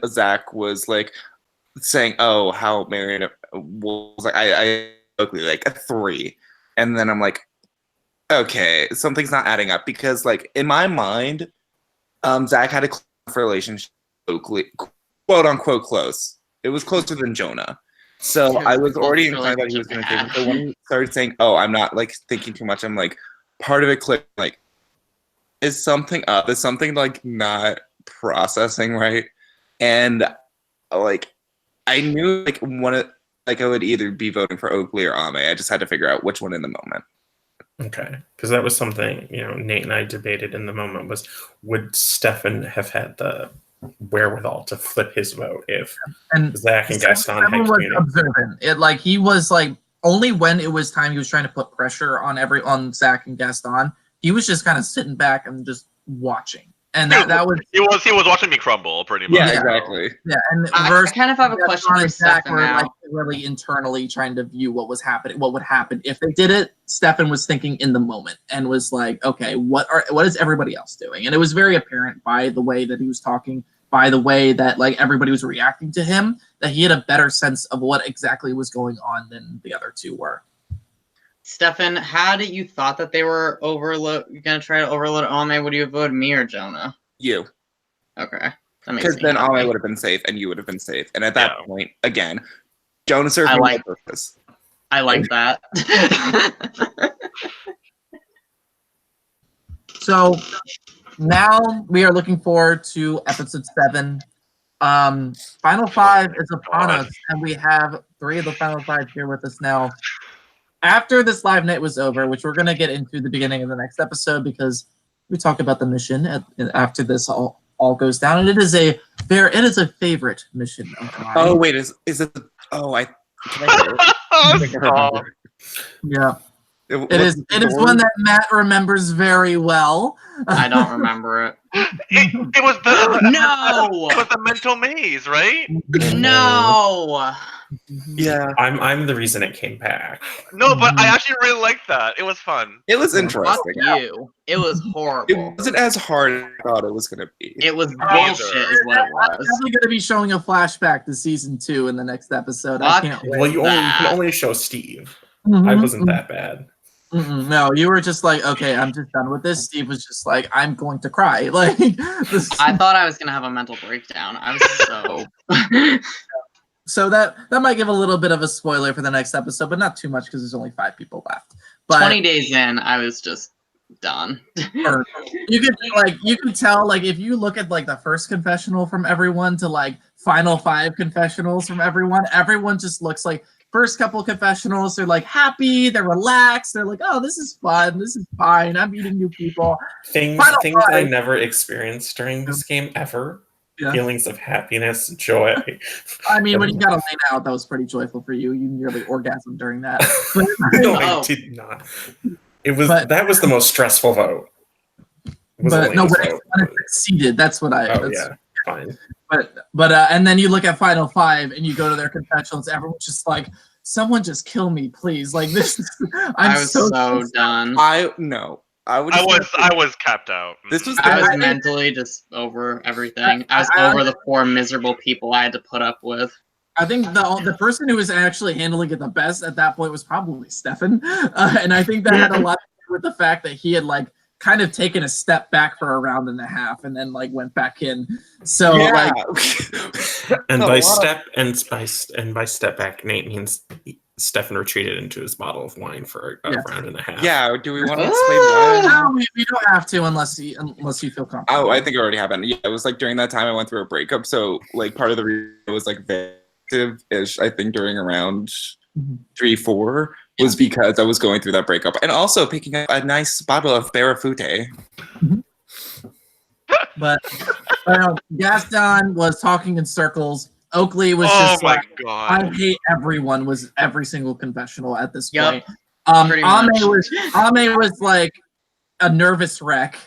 Zach was like saying, "Oh, how Marion was like I like a 3," and then I'm like, okay, something's not adding up because like in my mind, Zach had a close relationship, quote unquote close. It was closer than Jonah. So I was already inclined that he was going to take it. So when he started saying, "Oh, I'm not like thinking too much," I'm like, part of it clicked. Like, is something up? Is something like not processing right? And like, I knew like I would either be voting for Oakley or Ame. I just had to figure out which one in the moment. Okay, because that was something Nate and I debated in the moment was would Stefan have had the wherewithal to flip his vote if Zach and Gaston had communicated? Observant. He was like only when it was time he was trying to put pressure on Zach and Gaston. He was just kind of sitting back and just watching. And that was he was watching me crumble pretty much. Yeah, exactly. Yeah, and I kind of have a question for Zach Stefan were now. like really internally trying to view what was happening, what would happen if they did it. Stefan was thinking in the moment and was like, okay, what is everybody else doing? And it was very apparent by the way that he was talking, by the way that like everybody was reacting to him, that he had a better sense of what exactly was going on than the other two were. Stefan, had you thought that they were going to try to overload Ame, would you have voted me or Jonah? You. Okay. Because then Ame would have been safe and you would have been safe. And at that point, again, Jonah served no purpose. I like that. So now we are looking forward to episode 7. Final 5 is upon us, and we have 3 of the final 5 here with us now. After this live night was over, which we're going to get into the beginning of the next episode because we talk about the mission after this all goes down, and it is a favorite mission of mine. Oh wait, is it? Oh, I yeah. It is one that Matt remembers very well. I don't remember it. It was the No! It was the mental maze, right? No! Yeah. I'm the reason it came back. No, but I actually really liked that. It was fun. It was interesting. Fuck you. It was horrible. It wasn't as hard as I thought it was going to be. It was bullshit is what it was. I'm definitely going to be showing a flashback to season 2 in the next episode. Fuck I can't wait. Well, you can only show Steve. I wasn't that bad. No, you were just like, okay, I'm just done with this. Steve was just like, I'm going to cry. Like, I thought I was gonna have a mental breakdown. I was so. So that might give a little bit of a spoiler for the next episode, but not too much because there's only 5 people left. But 20 days in, I was just done. you can tell like if you look at like the first confessional from everyone to like final 5 confessionals from everyone just looks like. First couple confessionals, they're like happy, they're relaxed, they're like, oh, this is fun, this is fine, I'm meeting new people. Things I never experienced during this game ever. Yeah. Feelings of happiness, joy. I mean, when you got a lane out, that was pretty joyful for you. You nearly orgasmed during that. No, I did not. That was the most stressful vote. But no, when it succeeded, that's what I. fine. But and then you look at Final Five and you go to their confessionals. Everyone's just like, "Someone just kill me, please!" Like this. I was so done. I was capped out. This was I was mentally just over everything. I was over the poor miserable people I had to put up with. I think the person who was actually handling it the best at that point was probably Stefan, and I think that had a lot to do with the fact that he had like kind of taken a step back for a round and a half and then like went back in. So like, and by step back, Nate means Stefan retreated into his bottle of wine for a round and a half. Yeah, do we want to explain why? No, we don't have to unless you feel comfortable. Oh, I think it already happened. Yeah, it was like during that time I went through a breakup, so like part of the reason it was like ish, I think during around 3-4 was because I was going through that breakup and also picking up a nice bottle of Barafute. But Gaston was talking in circles. Oakley was just my like, God. I hate everyone was every single confessional at this Yep, point. Ame was like a nervous wreck.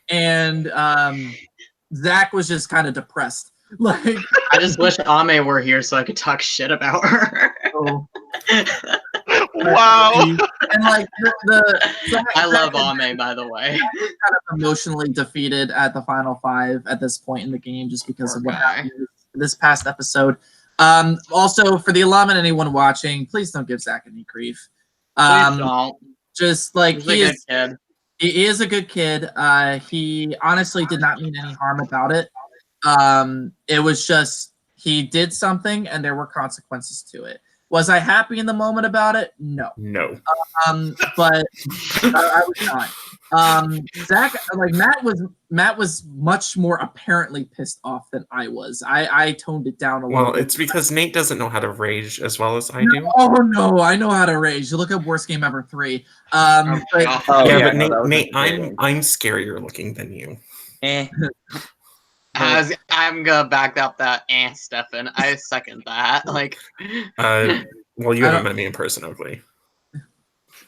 And Zach was just kind of depressed. Like, I just wish Ame were here so I could talk shit about her. Wow. And like I love Ame, by the way. Kind of emotionally defeated at the Final Five at this point in the game just because of what happened this past episode. Also, for the alum and anyone watching, please don't give Zach any grief. Please don't. Just like He's a good kid. He is a good kid. He honestly did not mean any harm about it. It was just he did something and there were consequences to it. Was I happy in the moment about it? No. But I was not. Zach, like Matt was much more apparently pissed off than I was. I toned it down a little bit. Well, it's because Nate doesn't know how to rage as well as I do. Oh no, I know how to rage. Look at Worst Game Ever 3. But Nate, I'm scarier looking than you. I'm gonna back up that Stefan. I second that. Like, well, you haven't met me in person, Oakley.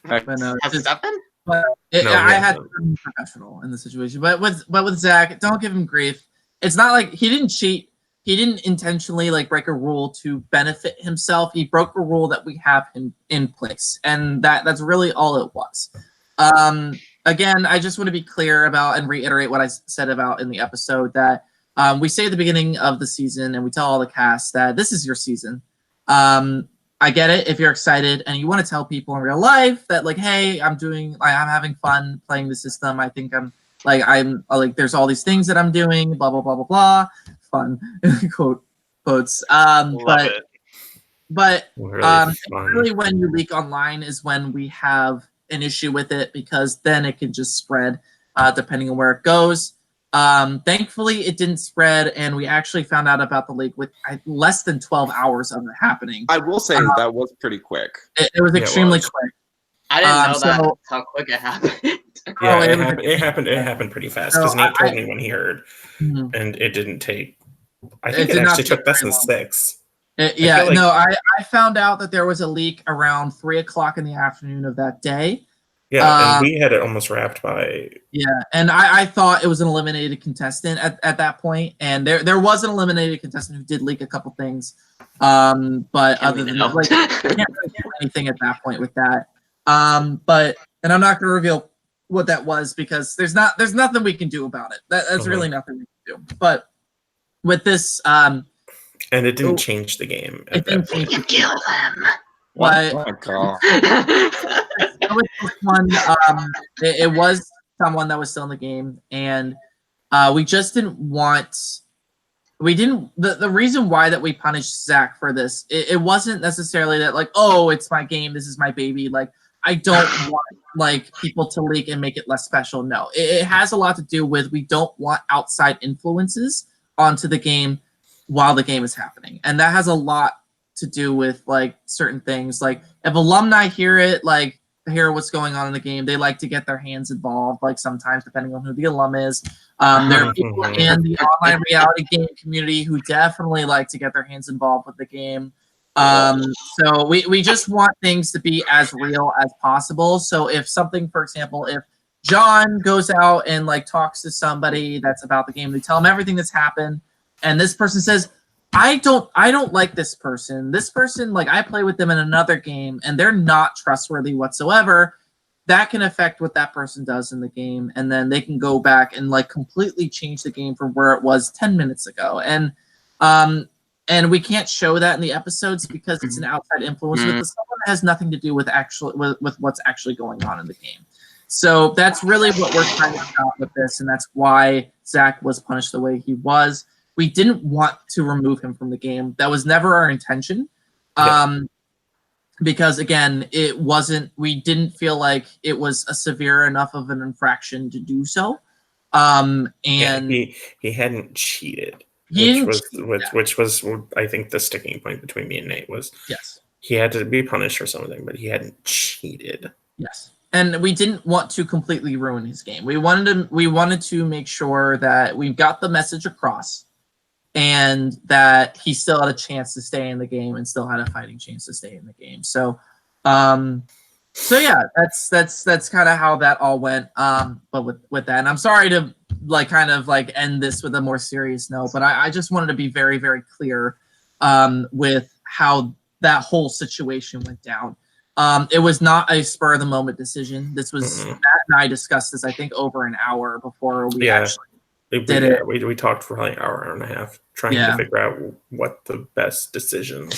But no, Stefan? I had to be professional in the situation. But with Zach, don't give him grief. It's not like he didn't cheat. He didn't intentionally like break a rule to benefit himself. He broke a rule that we have in place, and that's really all it was. Again, I just want to be clear about and reiterate what I said about in the episode that. We say at the beginning of the season, and we tell all the cast that this is your season. I get it if you're excited and you want to tell people in real life that, like, hey, I'm having fun playing the system. I think I'm there's all these things that I'm doing, blah blah blah blah blah. Fun quotes. But really, when you leak online is when we have an issue with it because then it can just spread depending on where it goes. Thankfully, it didn't spread, and we actually found out about the leak with less than 12 hours of it happening. I will say that was pretty quick. It was extremely quick. I didn't know how quick it happened. It happened pretty fast because Nate told me when he heard, and it didn't take. I think it actually took less than 6. I found out that there was a leak around 3:00 in the afternoon of that day. Yeah, and we had it almost wrapped by. Yeah, and I thought it was an eliminated contestant at that point, and there was an eliminated contestant who did leak a couple things, but other than that, like, I can't really do anything at that point with that. But I'm not going to reveal what that was because there's nothing we can do about it. That's really nothing we can do. But with this, and it didn't change the game. It didn't change. You kill them. What? Oh my God. With this one, it was someone that was still in the game, and we just didn't want. We didn't. The reason why that we punished Zach for this, it wasn't necessarily that like, oh, it's my game, this is my baby. Like, I don't want like people to leak and make it less special. No, it has a lot to do with we don't want outside influences onto the game while the game is happening, and that has a lot to do with like certain things. Like if alumni hear what's going on in the game, they like to get their hands involved, like sometimes depending on who the alum is. There are people in the online reality game community who definitely like to get their hands involved with the game. So we just want things to be as real as possible. So if something, for example, if John goes out and like talks to somebody that's about the game. They tell him everything that's happened, and this person says, I don't like this person. This person, like, I play with them in another game and they're not trustworthy whatsoever. That can affect what that person does in the game, and then they can go back and like completely change the game from where it was 10 minutes ago. And we can't show that in the episodes because it's an outside influence with someone that has nothing to do with with what's actually going on in the game. So that's really what we're trying to stop with this, and that's why Zach was punished the way he was. We didn't want to remove him from the game. That was never our intention. Because again, we didn't feel like it was a severe enough of an infraction to do so. And he hadn't cheated. Which was I think the sticking point between me and Nate was he had to be punished for something, but he hadn't cheated. Yes. And we didn't want to completely ruin his game. We wanted to make sure that we got the message across, and that he still had a chance to stay in the game and still had a fighting chance to stay in the game. So, yeah, that's kind of how that all went. But with that, and I'm sorry to end this with a more serious note, but I just wanted to be very, very clear with how that whole situation went down. It was not a spur of the moment decision. This was Matt and I discussed this, I think, over an hour before we actually did it. We talked for like an hour and a half trying to figure out what the best decision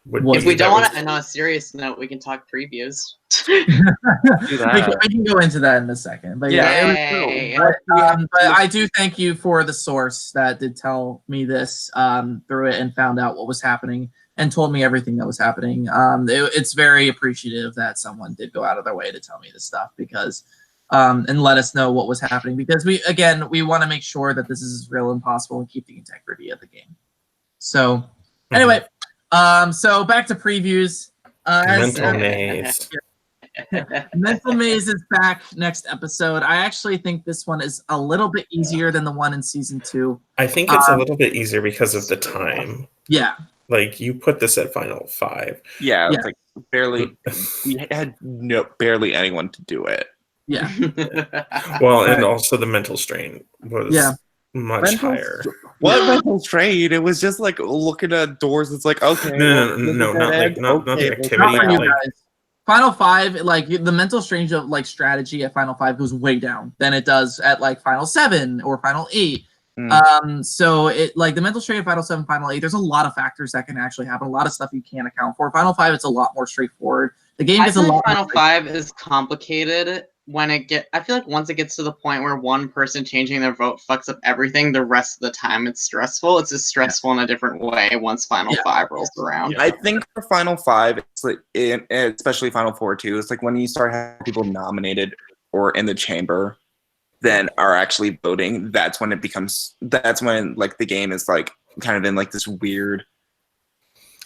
would be. If we don't want to end on a serious note, we can talk previews. Do that. We can go into that in a second. But but I do thank you for the source that did tell me this through it and found out what was happening and told me everything that was happening. It's very appreciative that someone did go out of their way to tell me this stuff because and let us know what was happening, because we want to make sure that this is real and possible and keep the integrity of the game. So anyway, so back to previews. Mental Maze. Mental Maze is back next episode. I actually think this one is a little bit easier than the one in season 2. I think it's a little bit easier because of the time. Yeah. Like, you put this at Final 5. Yeah, it's like barely. We had barely anyone to do it. Yeah. Well, and also the mental strain was much higher. What mental strain? It was just like looking at doors. It's like, okay. No, not the activity. Final 5, like the mental strain of like strategy at Final 5 goes way down than it does at like Final 7 or Final 8. So it like the mental strain at Final 7, Final 8, there's a lot of factors that can actually happen, a lot of stuff you can't account for. Final 5, it's a lot more straightforward. The game gets a lot. Final 5 is complicated when I feel like once it gets to the point where one person changing their vote fucks up everything, the rest of the time it's stressful. It's just stressful in a different way once Final 5 rolls around. I think for Final 5, it's like, especially Final 4 too, it's like when you start having people nominated or in the chamber, then are actually voting. That's when like the game is like kind of in like this weird.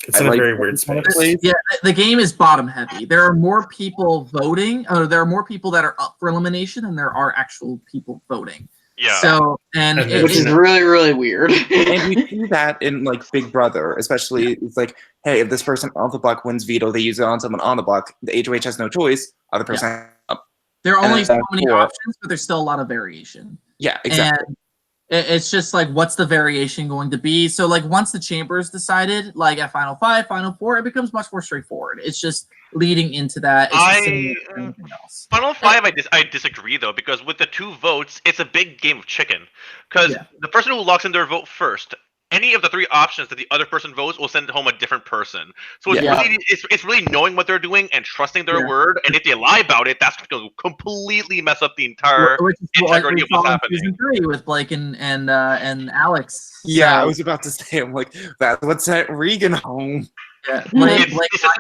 It's in a very weird space. Yeah, the game is bottom heavy. There are more people voting, or there are more people that are up for elimination than there are actual people voting. Yeah. So which is really, really weird. And we see that in like Big Brother, especially. It's like, hey, if this person on the block wins veto, they use it on someone on the block. The HOH has no choice. Other person up. There are only so many options, but there's still a lot of variation. Yeah, exactly. And it's just like, what's the variation going to be? So like once the chamber's decided, like at Final 5, Final 4, it becomes much more straightforward. It's just leading into that. It's Final 5, I disagree though, because with the 2 votes, it's a big game of chicken. Because the person who locks in their vote first, any of the 3 options that the other person votes will send home a different person. So it's really knowing what they're doing and trusting their word. And if they lie about it, that's going to completely mess up the entire integrity of what's happening. Season 3 with Blake and Alex. Yeah, I was about to say, I'm like, that's what sent Regan home. Yeah, Blake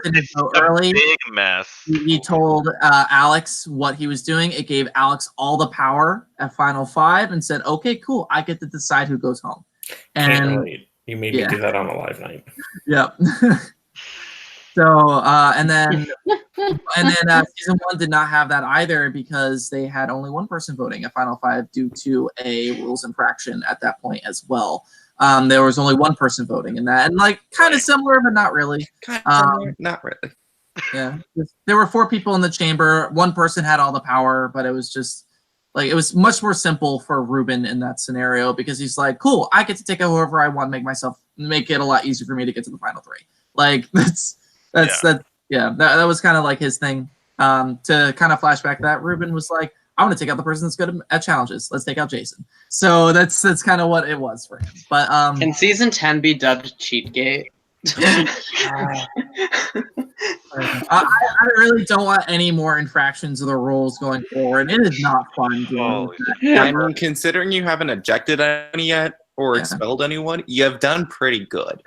didn't vote early. Big mess. He told Alex what he was doing. It gave Alex all the power at Final 5 and said, "Okay, cool. I get to decide who goes home." And you made me do that on a live night. Yep. So and then season 1 did not have that either because they had only one person voting at Final 5 due to a rules infraction at that point as well. There was only one person voting in that, and like kind of similar, but not really. Not really. Yeah, there were 4 people in the chamber. One person had all the power, but it was just like it was much more simple for Ruben in that scenario because he's like, "Cool, I get to take out whoever I want, make it a lot easier for me to get to the final 3." Like that was kind of like his thing. To kind of flashback that Ruben was like, "I want to take out the person that's good at challenges. Let's take out Jason." So that's kind of what it was for him. But Can season 10 be dubbed Cheatgate? I really don't want any more infractions of the rules going forward. It is not fun dealing with that. I mean, considering you haven't ejected anyone yet or expelled anyone, you have done pretty good.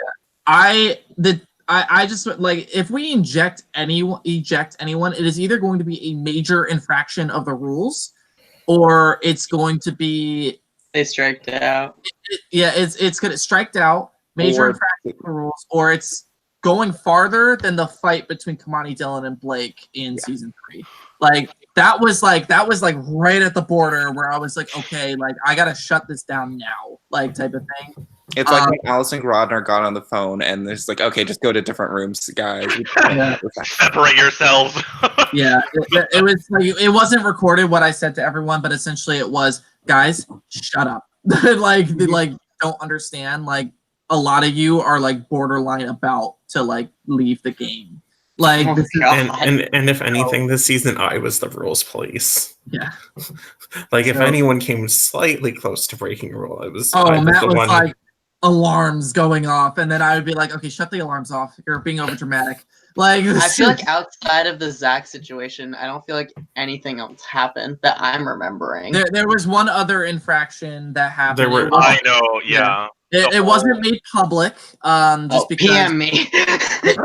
I just like if we eject anyone, it is either going to be a major infraction of the rules, or it's going to be They striked out. It's gonna striked out, major infraction of the rules, or it's going farther than the fight between Kamani Dillon and Blake in season 3. Like that was like right at the border where I was like, okay, like I gotta shut this down now, like type of thing. It's like when Allison Grodner got on the phone and there's like, okay, just go to different rooms, guys. Separate yourselves. It was like it wasn't recorded what I said to everyone, but essentially it was, guys, shut up. like don't understand. Like a lot of you are like borderline about to like leave the game. Like and if anything, this season I was the rules police. Yeah. Like if anyone came slightly close to breaking a rule, I was Matt the was one. like alarms going off, and then I would be like, okay, shut the alarms off. You're being over dramatic. Like I feel like outside of the Zach situation, I don't feel like anything else happened that I'm remembering. There was one other infraction that happened. There were. I know. Yeah. It wasn't made public. Just because PM me.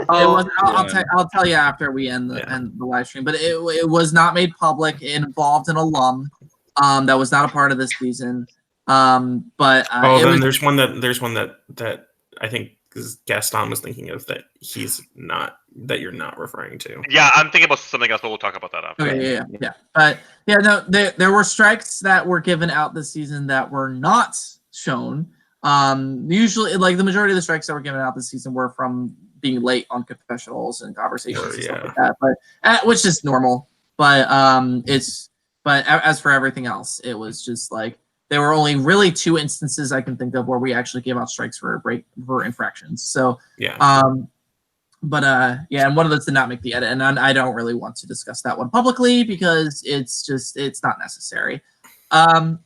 I'll tell you after we end the live stream. But it was not made public. It involved an alum. That was not a part of this season. There's one that I think Gaston was thinking of that you're not referring to. Yeah, I'm thinking about something else, but we'll talk about that after. Okay, yeah. But no, there were strikes that were given out this season that were not shown. Usually, like the majority of the strikes that were given out this season were from being late on confessionals and conversations and stuff like that. But which is normal. But as for everything else, it was just like there were only really 2 instances I can think of where we actually gave out strikes for infractions. So and one of those did not make the edit, and I don't really want to discuss that one publicly because it's not necessary.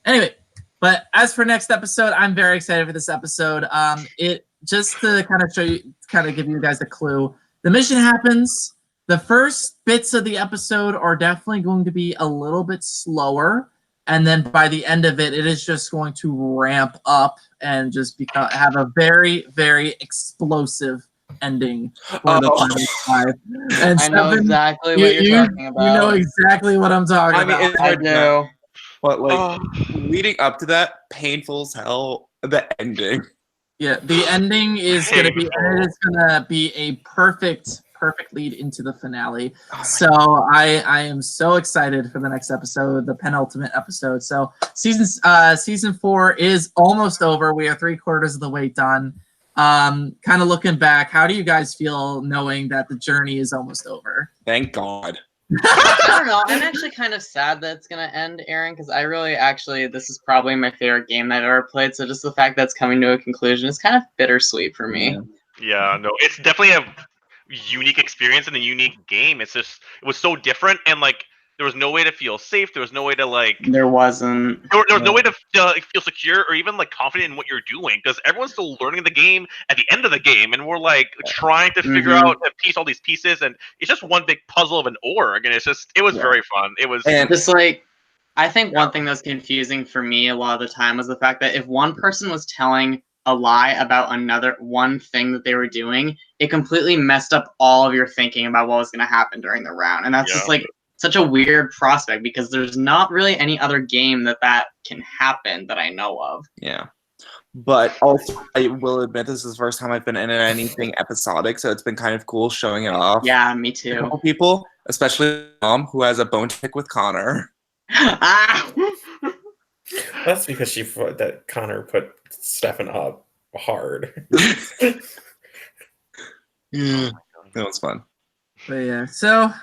Anyway, but as for next episode, I'm very excited for this episode. It just to kind of give you guys a clue. The mission happens. The first bits of the episode are definitely going to be a little bit slower. And then by the end of it, it is just going to ramp up and just have a very, very explosive ending for the final 5. And I know exactly what you're talking about. You know exactly what I'm talking about. I do. But leading up to that, painful as hell. The ending. Yeah, the ending is going to be a perfect lead into the finale. So I am so excited for the next episode, the penultimate episode. So season 4 is almost over. We are 3/4 of the way done. Kind of looking back, how do you guys feel knowing that the journey is almost over? Thank God. I don't know. I'm actually kind of sad that it's gonna end, Aaron, because I really this is probably my favorite game that I've ever played. So just the fact that it's coming to a conclusion is kind of bittersweet for me. Yeah, no, it's definitely a unique experience and a unique game. It was so different, and like there was no way to feel safe. There was no way to like. There wasn't. There was no way to feel secure or even like confident in what you're doing because everyone's still learning the game at the end of the game, and we're like trying to figure out and piece all these pieces, and it's just one big puzzle of an org, and it was very fun. It was just like I think one thing that's confusing for me a lot of the time was the fact that if one person was telling a lie about one thing that they were doing, it completely messed up all of your thinking about what was going to happen during the round, and that's just like such a weird prospect because there's not really any other game that can happen that I know of. Yeah. But also, I will admit this is the first time I've been in anything episodic, so it's been kind of cool showing it off. Yeah, me too. A couple people, especially Mom, who has a bone to pick with Connor. That's because that Connor put Stefan up hard. Yeah, that was fun. But yeah, so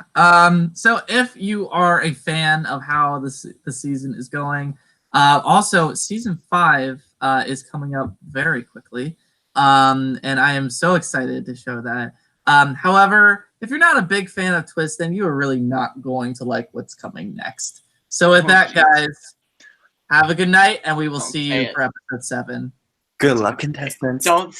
if you are a fan of how the season is going, also season 5 is coming up very quickly, and I am so excited to show that. However, if you're not a big fan of Twist, then you are really not going to like what's coming next. So with that, guys, have a good night, and we will see you Okay. for episode 7. Good luck, contestants. Don't